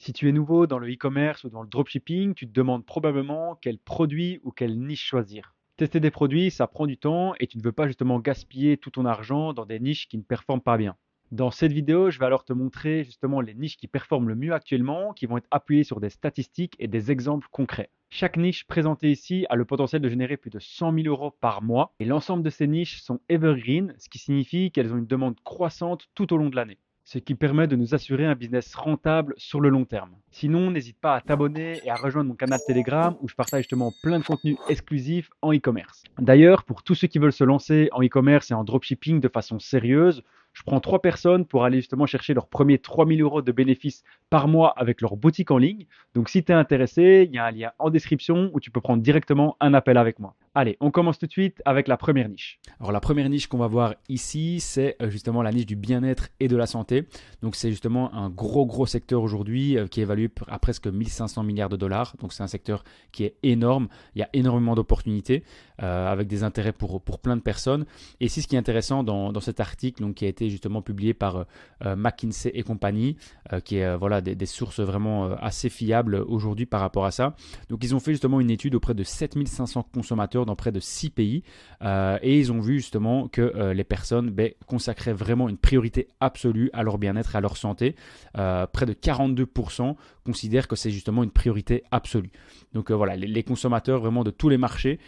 Si tu es nouveau dans le e-commerce ou dans le dropshipping, tu te demandes probablement quel produit ou quelle niche choisir. Tester des produits, ça prend du temps et tu ne veux pas justement gaspiller tout ton argent dans des niches qui ne performent pas bien. Dans cette vidéo, je vais alors te montrer justement les niches qui performent le mieux actuellement, qui vont être appuyées sur des statistiques et des exemples concrets. Chaque niche présentée ici a le potentiel de générer plus de 100 000 euros par mois et l'ensemble de ces niches sont evergreen, ce qui signifie qu'elles ont une demande croissante tout au long de l'année, ce qui permet de nous assurer un business rentable sur le long terme. Sinon, n'hésite pas à t'abonner et à rejoindre mon canal Telegram où je partage justement plein de contenus exclusifs en e-commerce. D'ailleurs, pour tous ceux qui veulent se lancer en e-commerce et en dropshipping de façon sérieuse, je prends 3 personnes pour aller justement chercher leurs premiers 3000 euros de bénéfices par mois avec leur boutique en ligne. Donc si tu es intéressé, il y a un lien en description où tu peux prendre directement un appel avec moi. Allez, on commence tout de suite avec la première niche. Alors la première niche qu'on va voir ici, c'est justement la niche du bien-être et de la santé. Donc c'est justement un gros secteur aujourd'hui qui est évalué à presque 1500 milliards de dollars. Donc c'est un secteur qui est énorme. Il y a énormément d'opportunités avec des intérêts pour plein de personnes. Et ici, ce qui est intéressant dans cet article donc, qui a été justement publié par McKinsey et compagnie, qui est voilà, des sources vraiment assez fiables aujourd'hui par rapport à ça. Donc ils ont fait justement une étude auprès de 7500 consommateurs dans près de 6 pays et ils ont vu justement que les personnes consacraient vraiment une priorité absolue à leur bien-être et à leur santé. Près de 42% considèrent que c'est justement une priorité absolue. Donc voilà, les consommateurs vraiment de tous les marchés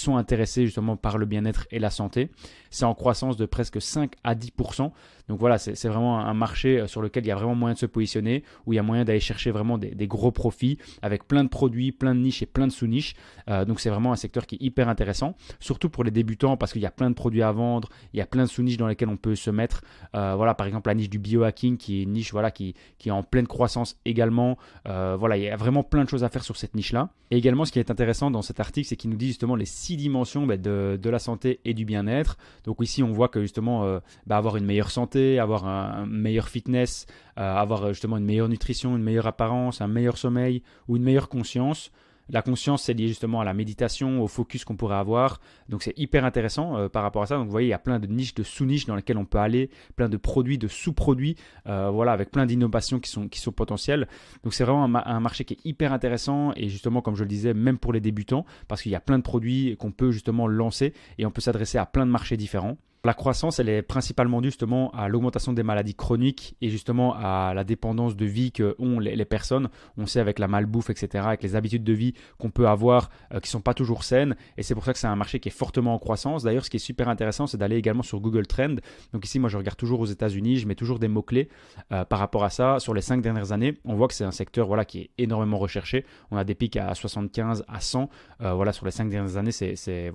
sont intéressés justement par le bien-être et la santé. C'est en croissance de presque 5 à 10%. Donc voilà, c'est vraiment un marché sur lequel il y a vraiment moyen de se positionner, où il y a moyen d'aller chercher vraiment des gros profits avec plein de produits, plein de niches et plein de sous-niches. Donc c'est vraiment un secteur qui est hyper intéressant, surtout pour les débutants parce qu'il y a plein de produits à vendre, il y a plein de sous-niches dans lesquelles on peut se mettre. Voilà, par exemple la niche du biohacking qui est une niche voilà, qui est en pleine croissance également. Voilà, il y a vraiment plein de choses à faire sur cette niche-là. Et également, ce qui est intéressant dans cet article, c'est qu'il nous dit justement les 6 dimensions de la santé et du bien-être. Donc ici, on voit que justement, avoir une meilleure santé, avoir un meilleur fitness, avoir justement une meilleure nutrition, une meilleure apparence, un meilleur sommeil ou une meilleure conscience. La conscience, c'est lié justement à la méditation, au focus qu'on pourrait avoir. Donc, c'est hyper intéressant par rapport à ça. Donc, vous voyez, il y a plein de niches, de sous-niches dans lesquelles on peut aller, plein de produits, de sous-produits, voilà, avec plein d'innovations qui sont potentielles. Donc, c'est vraiment un marché qui est hyper intéressant et justement, comme je le disais, même pour les débutants, parce qu'il y a plein de produits qu'on peut justement lancer et on peut s'adresser à plein de marchés différents. La croissance, elle est principalement due justement à l'augmentation des maladies chroniques et justement à la dépendance de vie qu'ont les personnes. On sait avec la malbouffe, etc., avec les habitudes de vie qu'on peut avoir qui ne sont pas toujours saines. Et c'est pour ça que c'est un marché qui est fortement en croissance. D'ailleurs, ce qui est super intéressant, c'est d'aller également sur Google Trends. Donc ici, moi, je regarde toujours aux États-Unis. Je mets toujours des mots-clés par rapport à ça. Sur les 5 dernières années, on voit que c'est un secteur voilà, qui est énormément recherché. On a des pics à 75, à 100. Voilà, sur les 5 dernières années, c'est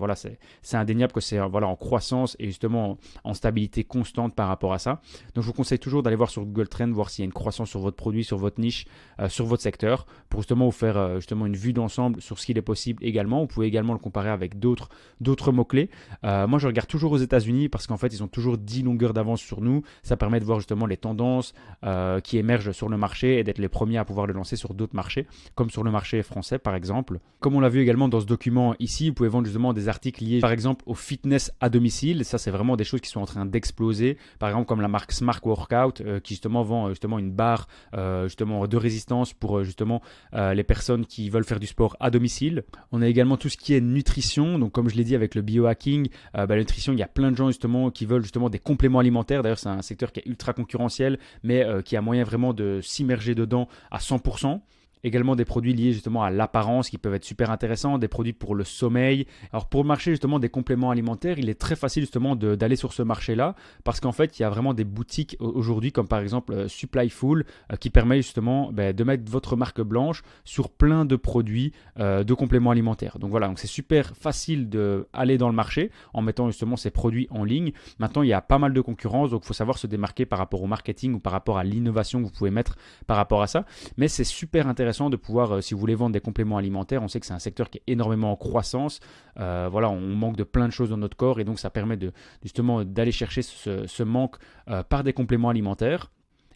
indéniable que c'est voilà, en croissance et justement en stabilité constante par rapport à ça. Donc je vous conseille toujours d'aller voir sur Google Trends, voir s'il y a une croissance sur votre produit, sur votre niche, sur votre secteur, pour justement vous faire justement une vue d'ensemble sur ce qu'il est possible également. Vous pouvez également le comparer avec d'autres mots-clés. Moi je regarde toujours aux États-Unis parce qu'en fait ils ont toujours 10 longueurs d'avance sur nous. Ça permet de voir justement les tendances qui émergent sur le marché et d'être les premiers à pouvoir le lancer sur d'autres marchés, comme sur le marché français par exemple. Comme on l'a vu également dans ce document ici, vous pouvez vendre justement des articles liés par exemple au fitness à domicile. Ça c'est vraiment des choses qui sont en train d'exploser. Par exemple, comme la marque Smart Workout qui justement vend justement une barre justement de résistance pour justement les personnes qui veulent faire du sport à domicile. On a également tout ce qui est nutrition. Donc, comme je l'ai dit avec le biohacking, la nutrition, il y a plein de gens justement qui veulent justement des compléments alimentaires. D'ailleurs, c'est un secteur qui est ultra concurrentiel, mais qui a moyen vraiment de s'immerger dedans à 100%. Également des produits liés justement à l'apparence qui peuvent être super intéressants, des produits pour le sommeil. Alors pour le marché justement des compléments alimentaires, il est très facile justement d'aller sur ce marché-là parce qu'en fait il y a vraiment des boutiques aujourd'hui comme par exemple Supplyful qui permet justement de mettre votre marque blanche sur plein de produits de compléments alimentaires. Donc voilà, donc c'est super facile d'aller dans le marché en mettant justement ces produits en ligne. Maintenant il y a pas mal de concurrence, donc il faut savoir se démarquer par rapport au marketing ou par rapport à l'innovation que vous pouvez mettre par rapport à ça. Mais c'est super intéressant de pouvoir, si vous voulez vendre des compléments alimentaires, on sait que c'est un secteur qui est énormément en croissance. Voilà, on manque de plein de choses dans notre corps et donc ça permet justement d'aller chercher ce manque par des compléments alimentaires.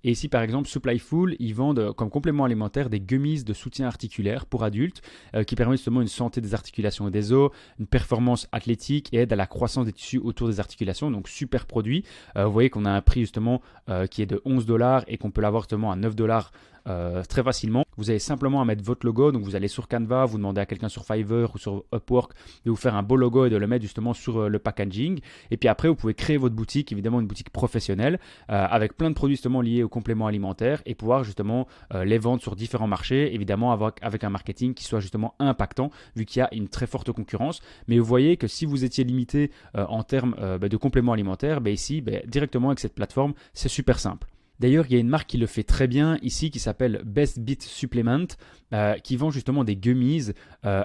Et ici, par exemple, Supplyful, ils vendent comme complément alimentaire des gummies de soutien articulaire pour adultes qui permettent justement une santé des articulations et des os, une performance athlétique et aident à la croissance des tissus autour des articulations. Donc, super produit. Vous voyez qu'on a un prix justement qui est de 11$ et qu'on peut l'avoir justement à 9$ très facilement. Vous avez simplement à mettre votre logo, donc vous allez sur Canva, vous demandez à quelqu'un sur Fiverr ou sur Upwork de vous faire un beau logo et de le mettre justement sur le packaging. Et puis après, vous pouvez créer votre boutique, évidemment une boutique professionnelle, avec plein de produits justement liés aux compléments alimentaires et pouvoir justement les vendre sur différents marchés, évidemment avec un marketing qui soit justement impactant vu qu'il y a une très forte concurrence. Mais vous voyez que si vous étiez limité en termes de compléments alimentaires, ici, directement avec cette plateforme, c'est super simple. D'ailleurs, il y a une marque qui le fait très bien ici qui s'appelle Best Beat Supplement qui vend justement des gummies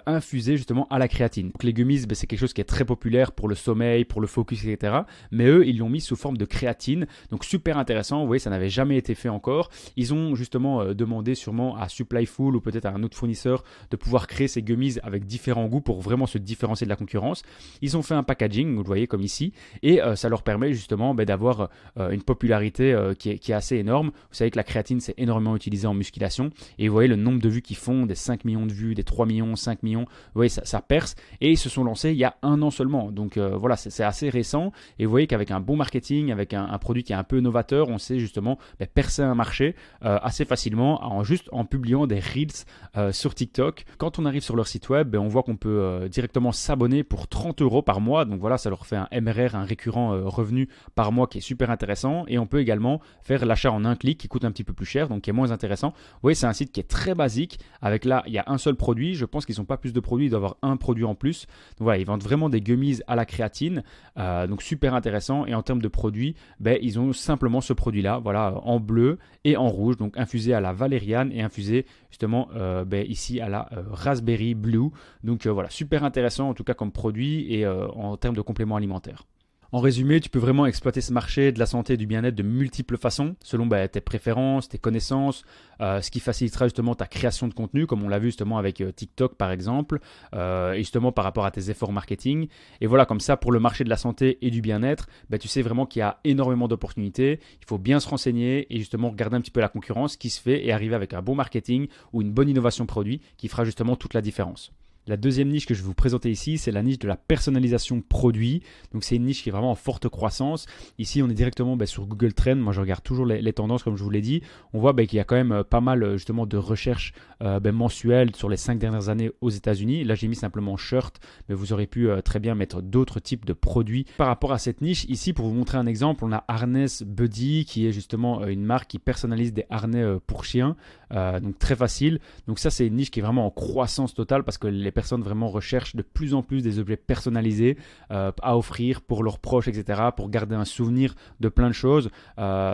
infusées justement à la créatine. Donc les gummies, c'est quelque chose qui est très populaire pour le sommeil, pour le focus, etc. Mais eux, ils l'ont mis sous forme de créatine. Donc super intéressant. Vous voyez, ça n'avait jamais été fait encore. Ils ont justement demandé sûrement à Supplyful ou peut-être à un autre fournisseur de pouvoir créer ces gummies avec différents goûts pour vraiment se différencier de la concurrence. Ils ont fait un packaging, vous le voyez comme ici, et ça leur permet justement d'avoir une popularité qui est assez énorme. Vous savez que la créatine, c'est énormément utilisé en musculation. Et vous voyez le nombre de vues qu'ils font, des 5 millions de vues, des 3 millions, 5 millions. Vous voyez, ça perce. Et ils se sont lancés il y a 1 an seulement. Donc voilà, c'est assez récent. Et vous voyez qu'avec un bon marketing, avec un produit qui est un peu novateur, on sait justement percer un marché assez facilement juste en publiant des Reels sur TikTok. Quand on arrive sur leur site web, on voit qu'on peut directement s'abonner pour 30 € par mois. Donc voilà, ça leur fait un MRR, un récurrent revenu par mois qui est super intéressant. Et on peut également faire l'achat en un clic qui coûte un petit peu plus cher, donc qui est moins intéressant. Vous voyez, c'est un site qui est très basique. Avec là, il y a un seul produit. Je pense qu'ils n'ont pas plus de produits, ils doivent avoir un produit en plus. Donc voilà, ils vendent vraiment des gummies à la créatine, donc super intéressant. Et en termes de produits, ils ont simplement ce produit-là, voilà, en bleu et en rouge, donc infusé à la valériane et infusé justement ici à la raspberry blue. Donc voilà, super intéressant en tout cas comme produit et en termes de compléments alimentaires. En résumé, tu peux vraiment exploiter ce marché de la santé et du bien-être de multiples façons, selon tes préférences, tes connaissances, ce qui facilitera justement ta création de contenu, comme on l'a vu justement avec TikTok par exemple, et justement par rapport à tes efforts marketing. Et voilà, comme ça, pour le marché de la santé et du bien-être, tu sais vraiment qu'il y a énormément d'opportunités. Il faut bien se renseigner et justement regarder un petit peu la concurrence qui se fait et arriver avec un bon marketing ou une bonne innovation produit qui fera justement toute la différence. La deuxième niche que je vais vous présenter ici, c'est la niche de la personnalisation produit. Donc c'est une niche qui est vraiment en forte croissance. Ici, on est directement sur Google Trends. Moi, je regarde toujours les tendances, comme je vous l'ai dit. On voit qu'il y a quand même pas mal justement de recherches mensuelles sur les 5 dernières années aux États-Unis. Là, j'ai mis simplement shirt, mais vous aurez pu très bien mettre d'autres types de produits par rapport à cette niche. Ici, pour vous montrer un exemple, on a Harness Buddy, qui est justement une marque qui personnalise des harnais pour chiens. Donc très facile. Donc ça, c'est une niche qui est vraiment en croissance totale parce que les personnes vraiment recherchent de plus en plus des objets personnalisés à offrir pour leurs proches, etc., pour garder un souvenir de plein de choses.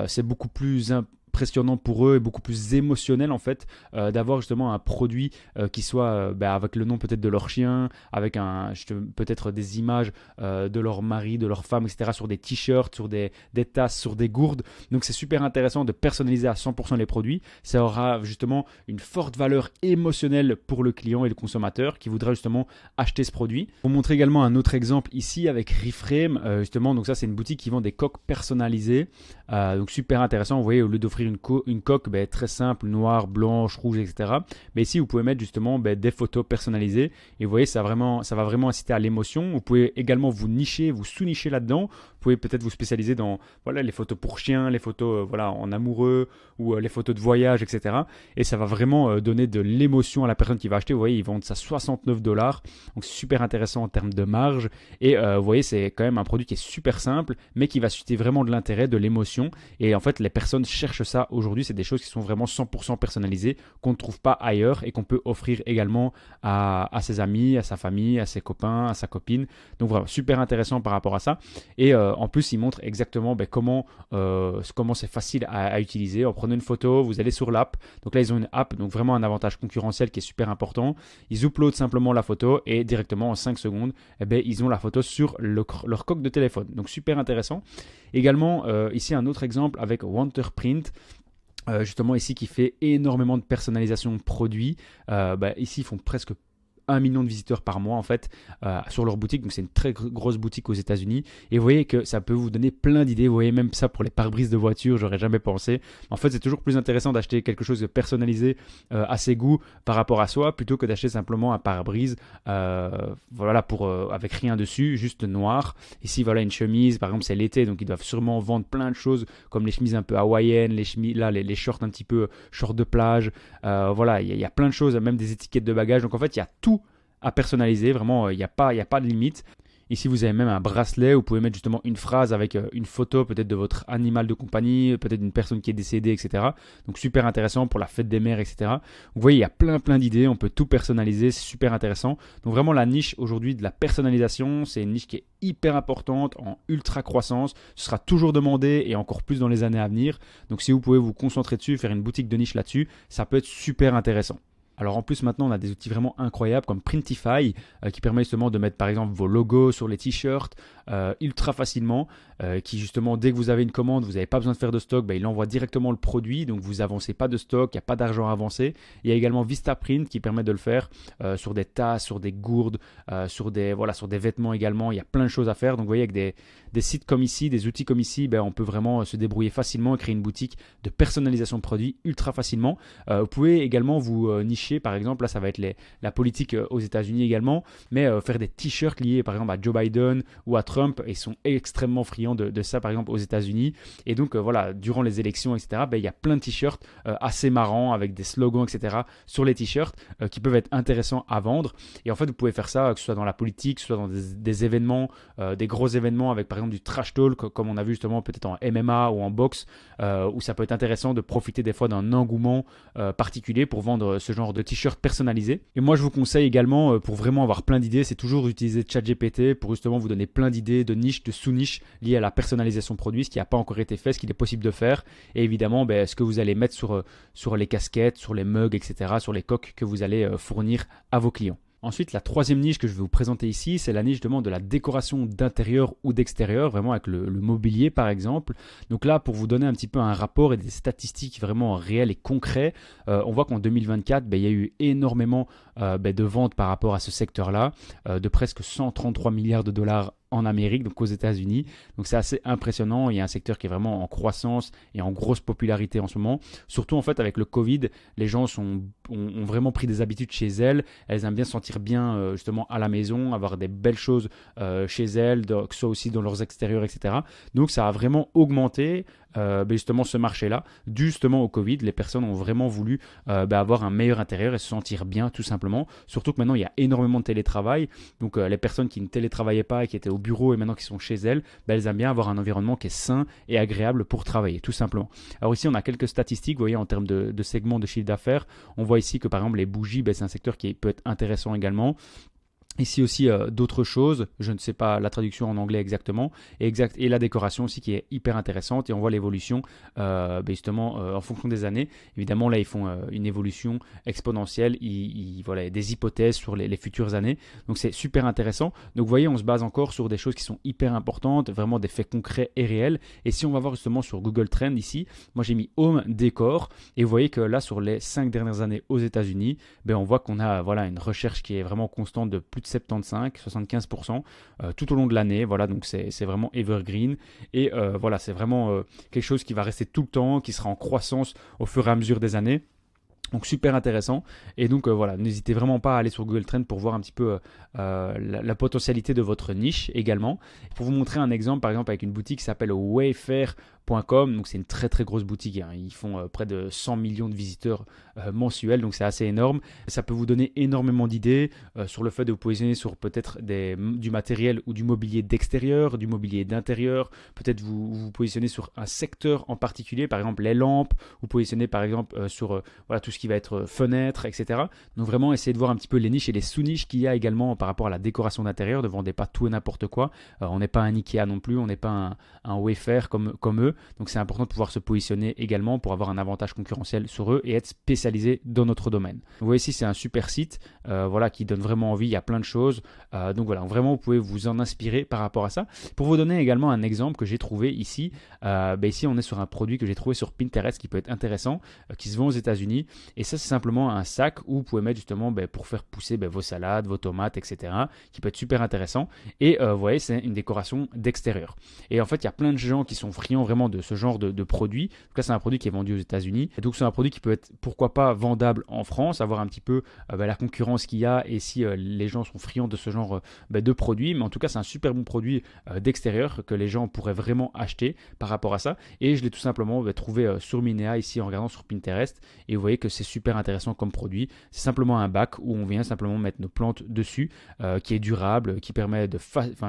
C'est beaucoup plus impressionnant pour eux et beaucoup plus émotionnel en fait d'avoir justement un produit qui soit avec le nom peut-être de leur chien, avec peut-être des images de leur mari, de leur femme, etc., sur des t-shirts, sur des tasses, sur des gourdes. Donc c'est super intéressant de personnaliser à 100% les produits. Ça aura justement une forte valeur émotionnelle pour le client et le consommateur qui voudra justement acheter ce produit. Pour montrer également un autre exemple ici avec Reframe, justement, donc ça c'est une boutique qui vend des coques personnalisées, donc super intéressant. Vous voyez, au lieu d'offrir une coque très simple, noire, blanche, rouge, etc. Mais ici, vous pouvez mettre justement des photos personnalisées. Et vous voyez, ça va vraiment inciter à l'émotion. Vous pouvez également vous nicher, vous sous-nicher là-dedans. Vous pouvez peut-être vous spécialiser dans les photos pour chiens, les photos en amoureux ou les photos de voyage, etc. Et ça va vraiment donner de l'émotion à la personne qui va acheter. Vous voyez, ils vendent ça 69 $. Donc, c'est super intéressant en termes de marge. Et vous voyez, c'est quand même un produit qui est super simple, mais qui va susciter vraiment de l'intérêt, de l'émotion. Et en fait, les personnes cherchent ça aujourd'hui. C'est des choses qui sont vraiment 100% personnalisées, qu'on ne trouve pas ailleurs et qu'on peut offrir également à ses amis, à sa famille, à ses copains, à sa copine. Donc vraiment, super intéressant par rapport à ça. Et en plus, ils montrent exactement comment c'est facile à utiliser. En prenant une photo, vous allez sur l'app. Donc là, ils ont une app, donc vraiment un avantage concurrentiel qui est super important. Ils uploadent simplement la photo et directement en 5 secondes, ils ont la photo sur leur coque de téléphone. Donc super intéressant. Également, ici un autre exemple avec Wanterprint. Justement ici qui fait énormément de personnalisation de produits. Ici ils font presque 1 million de visiteurs par mois en fait sur leur boutique. Donc c'est une très grosse boutique aux États-Unis. Et vous voyez que ça peut vous donner plein d'idées. Vous voyez même ça pour les pare-brises de voiture, j'aurais jamais pensé. En fait, c'est toujours plus intéressant d'acheter quelque chose de personnalisé à ses goûts par rapport à soi plutôt que d'acheter simplement un pare-brise voilà pour avec rien dessus, juste noir. Ici voilà une chemise, par exemple c'est l'été, donc ils doivent sûrement vendre plein de choses comme les chemises un peu hawaïennes, les chemises là les shorts un petit peu shorts de plage. Voilà, il y a plein de choses, même des étiquettes de bagages. Donc en fait, il y a tout à personnaliser. Vraiment, il y a pas de limite. Ici, vous avez même un bracelet où vous pouvez mettre justement une phrase avec une photo peut-être de votre animal de compagnie, peut-être d'une personne qui est décédée, etc. Donc super intéressant pour la fête des mères, etc. Vous voyez, il y a plein d'idées, on peut tout personnaliser, c'est super intéressant. Donc vraiment la niche aujourd'hui de la personnalisation, c'est une niche qui est hyper importante, en ultra croissance. Ce sera toujours demandé et encore plus dans les années à venir. Donc si vous pouvez vous concentrer dessus, faire une boutique de niche là-dessus, ça peut être super intéressant. Alors en plus maintenant on a des outils vraiment incroyables comme Printify qui permet justement de mettre par exemple vos logos sur les t-shirts ultra facilement, qui justement dès que vous avez une commande, vous n'avez pas besoin de faire de stock, il envoie directement le produit, donc vous avancez pas de stock, il n'y a pas d'argent à avancer. Il y a également Vistaprint qui permet de le faire sur des tasses, sur des gourdes, sur des vêtements également. Il y a plein de choses à faire. Donc vous voyez avec des sites comme ici, des outils comme ici, on peut vraiment se débrouiller facilement et créer une boutique de personnalisation de produits ultra facilement. Vous pouvez également vous nicher, par exemple, là ça va être la politique aux États-Unis également, mais faire des t-shirts liés par exemple à Joe Biden ou à Trump, ils sont extrêmement friands de ça par exemple aux États-Unis. Et donc voilà, durant les élections, etc., il y a plein de t-shirts assez marrants avec des slogans, etc., sur les t-shirts qui peuvent être intéressants à vendre. Et en fait, vous pouvez faire ça, que ce soit dans la politique, que ce soit dans des événements, des gros événements avec par exemple du trash talk, comme on a vu justement peut-être en MMA ou en boxe, où ça peut être intéressant de profiter des fois d'un engouement particulier pour vendre ce genre de t-shirt personnalisé. Et moi, je vous conseille également, pour vraiment avoir plein d'idées, c'est toujours d'utiliser ChatGPT pour justement vous donner plein d'idées de niches, de sous-niches liées à la personnalisation produit, ce qui n'a pas encore été fait, ce qu'il est possible de faire. Et évidemment, ce que vous allez mettre sur les casquettes, sur les mugs, etc., sur les coques que vous allez fournir à vos clients. Ensuite, la troisième niche que je vais vous présenter ici, c'est la niche de la décoration d'intérieur ou d'extérieur, vraiment avec le mobilier par exemple. Donc là, pour vous donner un petit peu un rapport et des statistiques vraiment réelles et concrets, on voit qu'en 2024, il y a eu énormément de ventes par rapport à ce secteur-là, de presque 133 milliards de dollars en Amérique, donc aux États-Unis. Donc c'est assez impressionnant. Il y a un secteur qui est vraiment en croissance et en grosse popularité en ce moment. Surtout en fait avec le Covid, les gens ont vraiment pris des habitudes chez elles. Elles aiment bien se sentir bien justement à la maison, avoir des belles choses chez elles, que ce soit aussi dans leurs extérieurs, etc. Donc ça a vraiment augmenté justement ce marché-là, dû justement au Covid. Les personnes ont vraiment voulu avoir un meilleur intérieur et se sentir bien tout simplement. Surtout que maintenant il y a énormément de télétravail. Donc les personnes qui ne télétravaillaient pas et qui étaient au bureau et maintenant qui sont chez elles, elles aiment bien avoir un environnement qui est sain et agréable pour travailler tout simplement. Alors ici on a quelques statistiques, vous voyez en termes de segments de chiffre d'affaires. On voit ici que par exemple les bougies, c'est un secteur qui peut être intéressant également. Ici aussi d'autres choses, je ne sais pas la traduction en anglais exactement, et la décoration aussi qui est hyper intéressante, et on voit l'évolution justement en fonction des années. Évidemment là ils font une évolution exponentielle, voilà, des hypothèses sur les futures années, donc c'est super intéressant. Donc vous voyez, on se base encore sur des choses qui sont hyper importantes, vraiment des faits concrets et réels. Et si on va voir justement sur Google Trends ici, moi j'ai mis Home Décor, et vous voyez que là sur les 5 dernières années aux États-Unis, on voit qu'on a une recherche qui est vraiment constante de plus de 75% tout au long de l'année. Voilà, donc c'est vraiment evergreen. Et voilà, c'est vraiment quelque chose qui va rester tout le temps, qui sera en croissance au fur et à mesure des années. Donc super intéressant. Et donc voilà, n'hésitez vraiment pas à aller sur Google Trends pour voir un petit peu la potentialité de votre niche également. Pour vous montrer un exemple, par exemple avec une boutique qui s'appelle Wayfair.com, donc c'est une très très grosse boutique, ils font près de 100 millions de visiteurs mensuels, donc c'est assez énorme. Ça peut vous donner énormément d'idées sur le fait de vous positionner sur peut-être du matériel ou du mobilier d'extérieur, du mobilier d'intérieur, peut-être vous positionner sur un secteur en particulier, par exemple les lampes, vous positionnez par exemple sur tout ce qui va être fenêtre, etc. Donc vraiment essayez de voir un petit peu les niches et les sous-niches qu'il y a également par rapport à la décoration d'intérieur. Ne vendez pas tout et n'importe quoi. On n'est pas un Ikea non plus, on n'est pas un Wayfair comme eux. eux. Donc c'est important de pouvoir se positionner également pour avoir un avantage concurrentiel sur eux et être spécialisé dans notre domaine. Vous voyez ici, c'est un super site voilà, qui donne vraiment envie, il y a plein de choses. Donc voilà, vraiment vous pouvez vous en inspirer par rapport à ça. Pour vous donner également un exemple que j'ai trouvé ici, ici on est sur un produit que j'ai trouvé sur Pinterest qui peut être intéressant, qui se vend aux États-Unis. Et ça c'est simplement un sac où vous pouvez mettre justement pour faire pousser vos salades, vos tomates, etc. qui peut être super intéressant. Et vous voyez, c'est une décoration d'extérieur. Et en fait, il y a plein de gens qui sont friands vraiment de ce genre de produit. En tout cas, c'est un produit qui est vendu aux États-Unis. Et donc, c'est un produit qui peut être, pourquoi pas, vendable en France, avoir un petit peu la concurrence qu'il y a et si les gens sont friands de ce genre de produit. Mais en tout cas, c'est un super bon produit d'extérieur que les gens pourraient vraiment acheter par rapport à ça. Et je l'ai tout simplement trouvé sur Minea ici en regardant sur Pinterest. Et vous voyez que c'est super intéressant comme produit. C'est simplement un bac où on vient simplement mettre nos plantes dessus, qui est durable, qui permet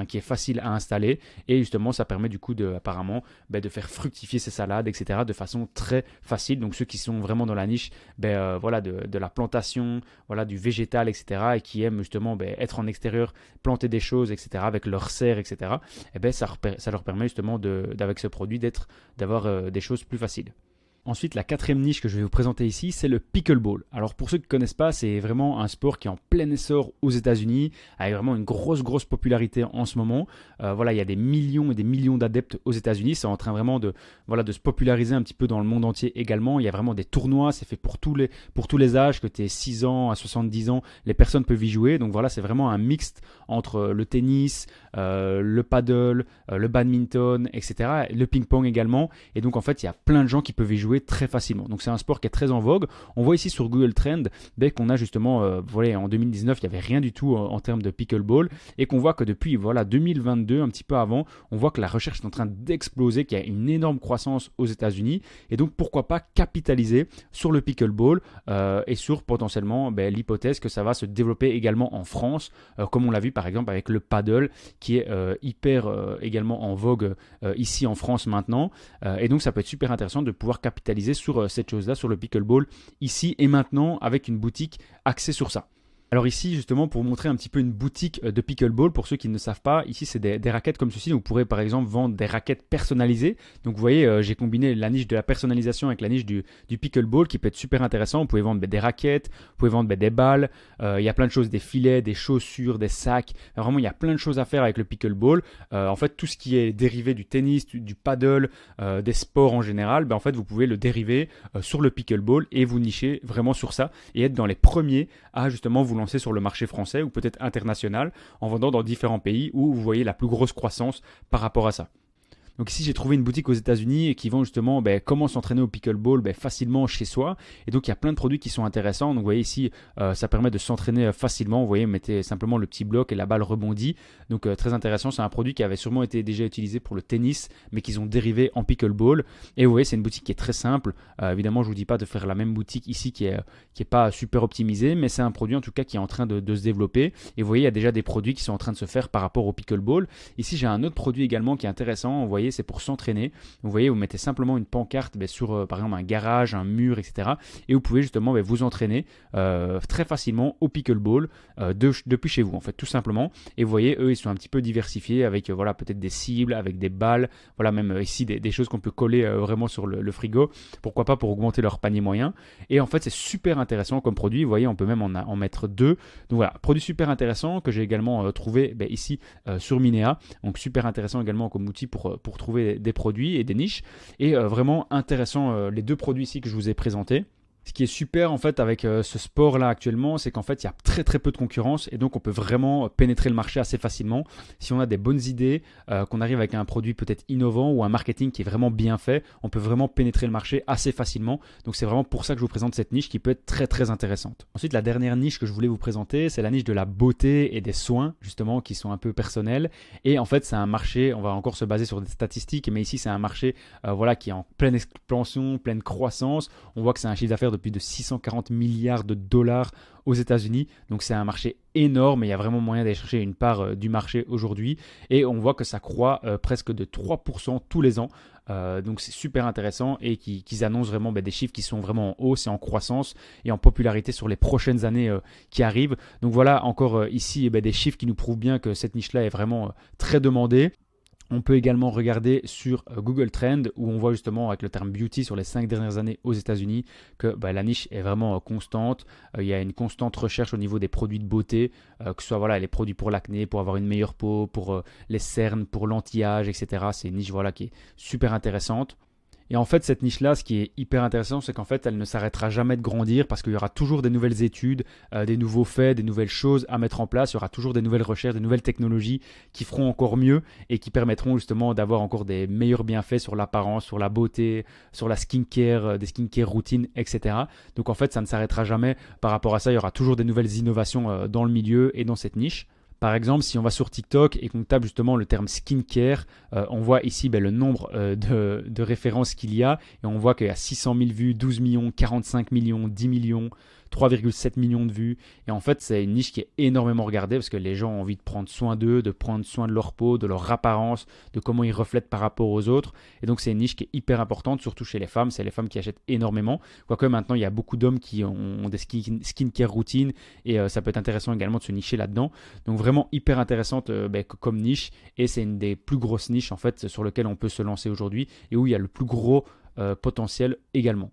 qui est facile à installer. Et justement, ça permet du coup apparemment de faire fructifier ces salades, etc. de façon très facile. Donc ceux qui sont vraiment dans la niche voilà, de la plantation, voilà, du végétal, etc. et qui aiment justement être en extérieur, planter des choses, etc. avec leur serre, etc. Ça leur permet justement avec ce produit d'avoir des choses plus faciles. Ensuite, la quatrième niche que je vais vous présenter ici, c'est le pickleball. Alors pour ceux qui ne connaissent pas, c'est vraiment un sport qui est en plein essor aux États-Unis, avec vraiment une grosse popularité en ce moment. Voilà, il y a des millions et des millions d'adeptes aux États-Unis. C'est en train vraiment de se populariser un petit peu dans le monde entier également. Il y a vraiment des tournois, c'est fait pour tous les âges, que tu aies 6 ans à 70 ans, les personnes peuvent y jouer. Donc voilà, c'est vraiment un mixte entre le tennis, le paddle, le badminton, etc. Le ping-pong également. Et donc en fait, il y a plein de gens qui peuvent y jouer très facilement. Donc c'est un sport qui est très en vogue. On voit ici sur Google Trends qu'on a justement, voilà, en 2019, il n'y avait rien du tout en termes de pickleball et qu'on voit que depuis 2022, un petit peu avant, on voit que la recherche est en train d'exploser, qu'il y a une énorme croissance aux États-Unis et donc pourquoi pas capitaliser sur le pickleball et sur potentiellement l'hypothèse que ça va se développer également en France, comme on l'a vu par exemple avec le paddle qui est hyper également en vogue ici en France maintenant et donc ça peut être super intéressant de pouvoir capitaliser sur cette chose-là, sur le pickleball, ici et maintenant, avec une boutique axée sur ça. Alors ici, justement, pour vous montrer un petit peu une boutique de pickleball, pour ceux qui ne savent pas, ici c'est des raquettes comme ceci, donc vous pourrez par exemple vendre des raquettes personnalisées. Donc vous voyez, j'ai combiné la niche de la personnalisation avec la niche du pickleball qui peut être super intéressant. Vous pouvez vendre des raquettes, vous pouvez vendre des balles, il y a plein de choses, des filets, des chaussures, des sacs. Vraiment, il y a plein de choses à faire avec le pickleball. En fait, tout ce qui est dérivé du tennis, du paddle, des sports en général, en fait, vous pouvez le dériver sur le pickleball et vous nicher vraiment sur ça et être dans les premiers à justement vous lancer sur le marché français ou peut-être international en vendant dans différents pays où vous voyez la plus grosse croissance par rapport à ça. Donc ici, j'ai trouvé une boutique aux États-Unis qui vend justement comment s'entraîner au pickleball facilement chez soi. Et donc, il y a plein de produits qui sont intéressants. Donc, vous voyez ici, ça permet de s'entraîner facilement. Vous voyez, vous mettez simplement le petit bloc et la balle rebondit. Donc, très intéressant. C'est un produit qui avait sûrement été déjà utilisé pour le tennis, mais qu'ils ont dérivé en pickleball. Et vous voyez, c'est une boutique qui est très simple. Évidemment, je ne vous dis pas de faire la même boutique ici qui est pas super optimisée, mais c'est un produit en tout cas qui est en train de se développer. Et vous voyez, il y a déjà des produits qui sont en train de se faire par rapport au pickleball. Ici, j'ai un autre produit également qui est intéressant. Vous voyez, c'est pour s'entraîner. Vous voyez, vous mettez simplement une pancarte sur par exemple un garage, un mur, etc. Et vous pouvez justement vous entraîner très facilement au pickleball depuis chez vous en fait, tout simplement. Et vous voyez, eux, ils sont un petit peu diversifiés avec voilà, peut-être des cibles, avec des balles, voilà, même ici des choses qu'on peut coller vraiment sur le frigo. Pourquoi pas pour augmenter leur panier moyen. Et en fait, c'est super intéressant comme produit. Vous voyez, on peut même en mettre 2. Donc voilà, produit super intéressant que j'ai également trouvé ici sur Minea. Donc super intéressant également comme outil pour trouver des produits et des niches. Et vraiment intéressant les 2 produits ici que je vous ai présentés. Ce qui est super en fait avec ce sport là actuellement, c'est qu'en fait il y a très peu de concurrence et donc on peut vraiment pénétrer le marché assez facilement. Si on a des bonnes idées, qu'on arrive avec un produit peut-être innovant ou un marketing qui est vraiment bien fait, on peut vraiment pénétrer le marché assez facilement. Donc c'est vraiment pour ça que je vous présente cette niche qui peut être très intéressante. Ensuite, la dernière niche que je voulais vous présenter, c'est la niche de la beauté et des soins justement qui sont un peu personnels. Et en fait c'est un marché, on va encore se baser sur des statistiques, mais ici c'est un marché voilà, qui est en pleine expansion, pleine croissance. On voit que c'est un chiffre d'affaires de plus de 640 milliards de dollars aux États-Unis. Donc c'est un marché énorme et il y a vraiment moyen d'aller chercher une part du marché aujourd'hui. Et on voit que ça croît presque de 3% tous les ans. Donc c'est super intéressant et qu'ils annoncent vraiment des chiffres qui sont vraiment en hausse et en croissance et en popularité sur les prochaines années qui arrivent. Donc voilà encore ici des chiffres qui nous prouvent bien que cette niche-là est vraiment très demandée. On peut également regarder sur Google Trend où on voit justement avec le terme beauty sur les 5 dernières années aux États-Unis que la niche est vraiment constante. Il y a une constante recherche au niveau des produits de beauté, que ce soit voilà, les produits pour l'acné, pour avoir une meilleure peau, pour les cernes, pour l'anti-âge, etc. C'est une niche voilà, qui est super intéressante. Et en fait, cette niche-là, ce qui est hyper intéressant, c'est qu'en fait, elle ne s'arrêtera jamais de grandir parce qu'il y aura toujours des nouvelles études, des nouveaux faits, des nouvelles choses à mettre en place. Il y aura toujours des nouvelles recherches, des nouvelles technologies qui feront encore mieux et qui permettront justement d'avoir encore des meilleurs bienfaits sur l'apparence, sur la beauté, sur la skincare, des skincare routines, etc. Donc en fait, ça ne s'arrêtera jamais par rapport à ça. Il y aura toujours des nouvelles innovations dans le milieu et dans cette niche. Par exemple, si on va sur TikTok et qu'on tape justement le terme skincare, on voit ici le nombre de références qu'il y a et on voit qu'il y a 600 000 vues, 12 millions, 45 millions, 10 millions, 3,7 millions de vues. Et en fait, c'est une niche qui est énormément regardée parce que les gens ont envie de prendre soin d'eux, de prendre soin de leur peau, de leur apparence, de comment ils reflètent par rapport aux autres. Et donc, c'est une niche qui est hyper importante, surtout chez les femmes. C'est les femmes qui achètent énormément. Quoique maintenant, il y a beaucoup d'hommes qui ont des skincare routines et ça peut être intéressant également de se nicher là-dedans. Donc, vraiment hyper intéressante comme niche. Et c'est une des plus grosses niches en fait sur lesquelles on peut se lancer aujourd'hui et où il y a le plus gros potentiel également.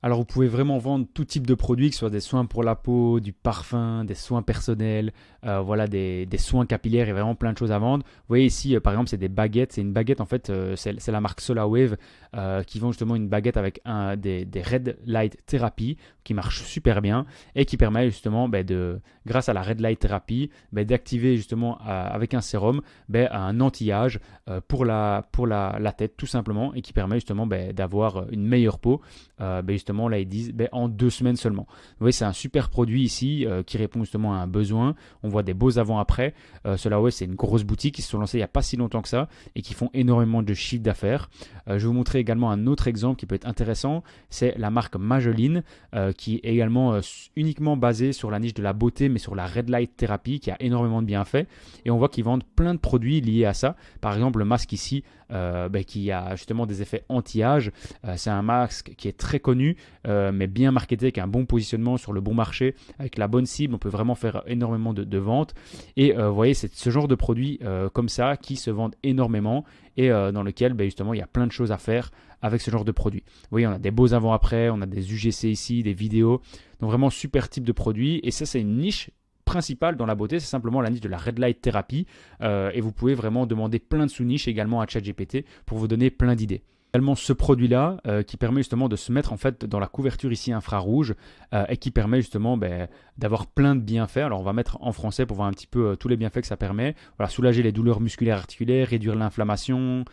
Alors vous pouvez vraiment vendre tout type de produits, que ce soit des soins pour la peau, du parfum, des soins personnels, voilà, des soins capillaires et vraiment plein de choses à vendre. Vous voyez ici par exemple c'est des baguettes, c'est une baguette en fait, c'est la marque SolarWave qui vend justement une baguette avec des Red Light Therapy qui marche super bien et qui permet justement grâce à la Red Light Therapy d'activer justement avec un sérum un anti-âge pour la tête tout simplement et qui permet justement d'avoir une meilleure peau. Justement là ils disent en 2 semaines seulement. Vous voyez c'est un super produit ici qui répond justement à un besoin. On voit des beaux avant-après. SolarWave c'est une grosse boutique qui se sont lancés il n'y a pas si longtemps que ça et qui font énormément de chiffre d'affaires. Je vais vous montrer également un autre exemple qui peut être intéressant. C'est la marque Mageline qui est également uniquement basée sur la niche de la beauté mais sur la Red Light Therapy qui a énormément de bienfaits et on voit qu'ils vendent plein de produits liés à ça. Par exemple le masque ici qui a justement des effets anti-âge. C'est un masque qui est très connu, mais bien marketé, avec un bon positionnement sur le bon marché, avec la bonne cible. On peut vraiment faire énormément de ventes. Et vous voyez, c'est ce genre de produits comme ça qui se vendent énormément et dans lequel justement il y a plein de choses à faire avec ce genre de produits. Vous voyez, on a des beaux avant-après, on a des UGC ici, des vidéos. Donc vraiment super type de produit. Et ça, c'est une niche principale dans la beauté, c'est simplement la niche de la Red Light Therapy et vous pouvez vraiment demander plein de sous-niches également à ChatGPT pour vous donner plein d'idées. Également ce produit-là qui permet justement de se mettre en fait dans la couverture ici infrarouge et qui permet justement d'avoir plein de bienfaits. Alors on va mettre en français pour voir un petit peu tous les bienfaits que ça permet. Voilà, soulager les douleurs musculaires articulaires, réduire l'inflammation,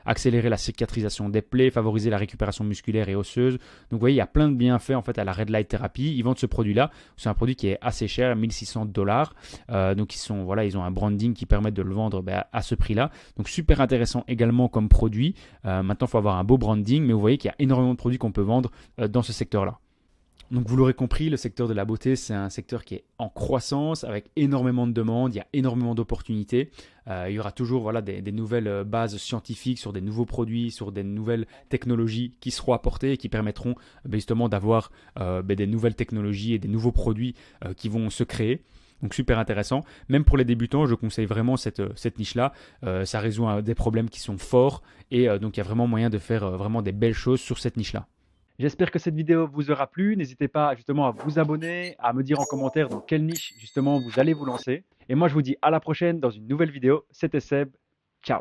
accélérer la cicatrisation des plaies, favoriser la récupération musculaire et osseuse. Donc vous voyez, il y a plein de bienfaits en fait à la Red Light Therapy. Ils vendent ce produit-là. C'est un produit qui est assez cher, 1600 $. Donc ils ont un branding qui permet de le vendre à ce prix-là. Donc super intéressant également comme produit. Maintenant, il faut avoir un beau branding, mais vous voyez qu'il y a énormément de produits qu'on peut vendre dans ce secteur-là. Donc vous l'aurez compris, le secteur de la beauté, c'est un secteur qui est en croissance, avec énormément de demandes, il y a énormément d'opportunités. Il y aura toujours des nouvelles bases scientifiques sur des nouveaux produits, sur des nouvelles technologies qui seront apportées et qui permettront justement d'avoir des nouvelles technologies et des nouveaux produits qui vont se créer. Donc super intéressant. Même pour les débutants, je conseille vraiment cette niche-là. Ça résout des problèmes qui sont forts et donc il y a vraiment moyen de faire vraiment des belles choses sur cette niche-là. J'espère que cette vidéo vous aura plu. N'hésitez pas justement à vous abonner, à me dire en commentaire dans quelle niche justement vous allez vous lancer. Et moi, je vous dis à la prochaine dans une nouvelle vidéo. C'était Seb. Ciao.